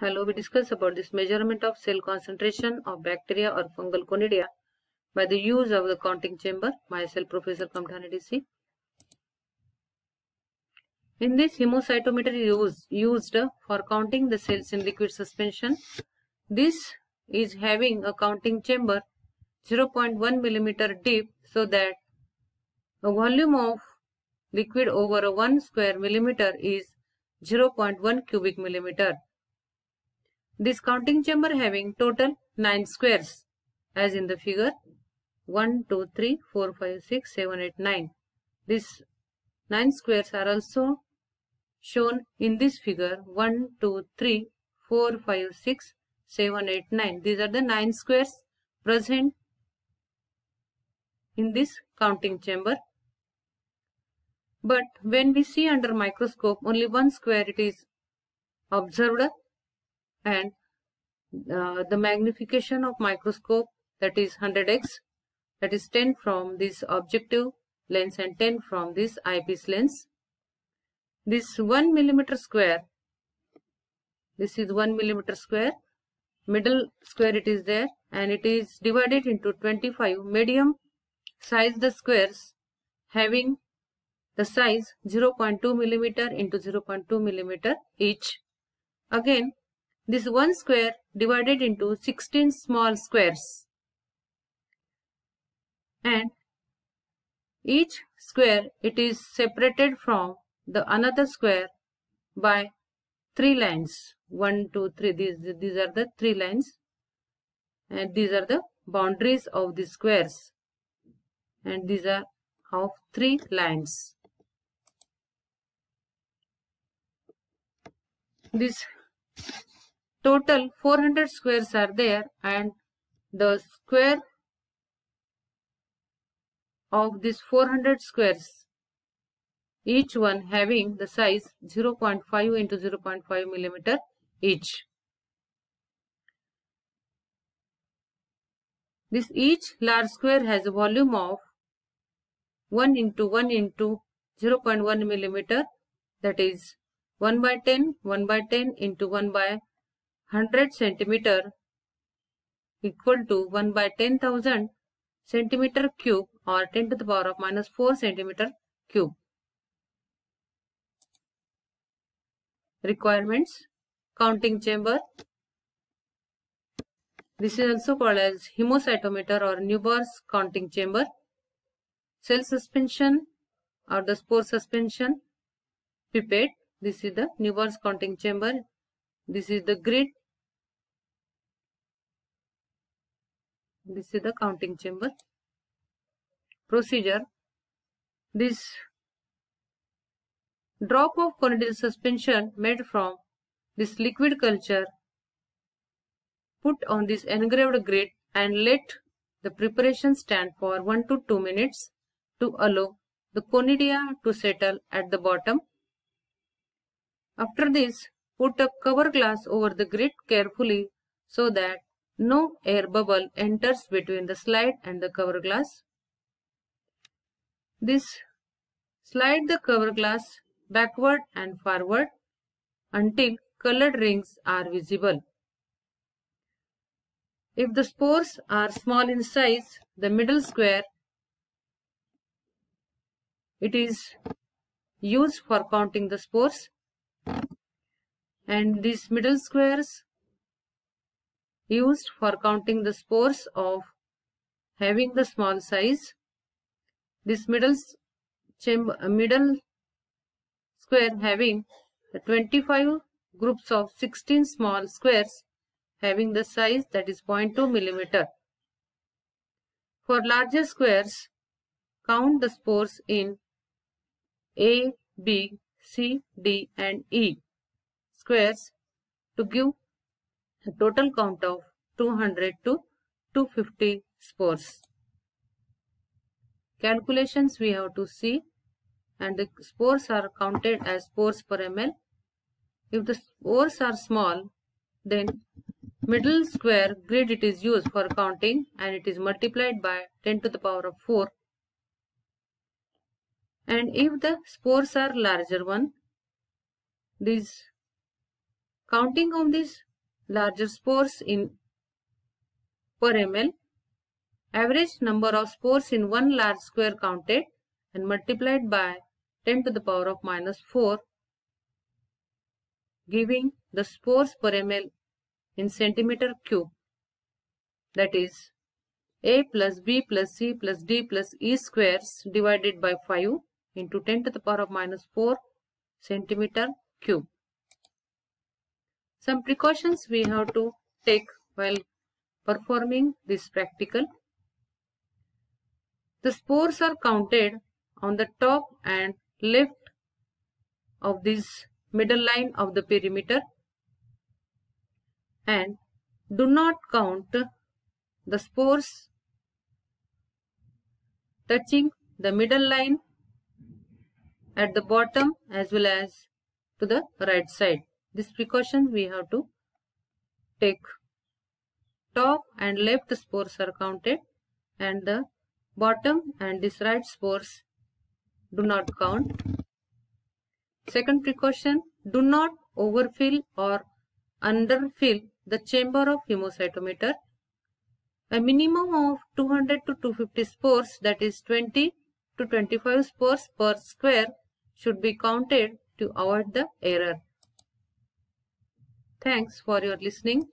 Hello, we discuss about this measurement of cell concentration of bacteria or fungal conidia by the use of the counting chamber. Myself, Professor Kamdhani DC. In this, hemocytometer is used for counting the cells in liquid suspension. This is having a counting chamber 0.1 millimeter deep, so that a volume of liquid over a 1 square millimeter is 0.1 cubic millimeter. This counting chamber having total 9 squares, as in the figure 1, 2, 3, 4, 5, 6, 7, 8, 9. These 9 squares are also shown in this figure 1, 2, 3, 4, 5, 6, 7, 8, 9. These are the 9 squares present in this counting chamber. But when we see under microscope, only one square it is observed, and the magnification of microscope, that is 100x, that is 10 from this objective lens and 10 from this eyepiece lens. This 1 millimeter square, this is 1 millimeter square, middle square it is there, and it is divided into 25 medium sized squares having the size 0.2 millimeter into 0.2 millimeter each. Again, this one square divided into 16 small squares, and each square it is separated from the another square by 3 lines. 1, 2, 3. These are the 3 lines, and these are the boundaries of the squares, and these are of 3 lines. This total 400 squares are there, and the square of these 400 squares, each one having the size 0.5 into 0.5 millimeter each. This each large square has a volume of 1 into 1 into 0.1 millimeter, that is 1 by 10, 1 by 10 into 1 by 100 centimeter, equal to 1 by 10,000 centimeter cube, or 10 to the power of minus 4 centimeter cube. Requirements: counting chamber. This is also called as hemocytometer or Neubauer's counting chamber. Cell suspension or the spore suspension pipette. This is the Neubauer's counting chamber. This is the grid. This is the counting chamber. Procedure: this drop of conidial suspension made from this liquid culture put on this engraved grid, and let the preparation stand for 1 to 2 minutes to allow the conidia to settle at the bottom. After this, put a cover glass over the grid carefully so that no air bubble enters between the slide and the cover glass. This slide the cover glass backward and forward until colored rings are visible. If the spores are small in size, the middle square it is used for counting the spores, and these middle squares used for counting the spores of having the small size. This middle square having 25 groups of 16 small squares having the size, that is 0.2 millimeter. For larger squares, count the spores in A, B, C, D and E squares to give a total count of 200 to 250 spores. Calculations we have to see, and the spores are counted as spores per ml. If the spores are small, then middle square grid it is used for counting, and it is multiplied by 10 to the power of 4. And if the spores are larger one, this counting of this larger spores in per ml. Average number of spores in one large square counted and multiplied by 10 to the power of minus 4, giving the spores per ml in centimeter cube. That is A plus B plus C plus D plus E squares divided by 5 into 10 to the power of minus 4 centimeter cube. Some precautions we have to take while performing this practical. The spores are counted on the top and left of this middle line of the perimeter, and do not count the spores touching the middle line at the bottom as well as to the right side. This precaution we have to take. Top and left spores are counted and the bottom and this right spores do not count. Second precaution, do not overfill or underfill the chamber of hemocytometer. A minimum of 200 to 250 spores, that is 20 to 25 spores per square, should be counted to avoid the error. Thanks for your listening.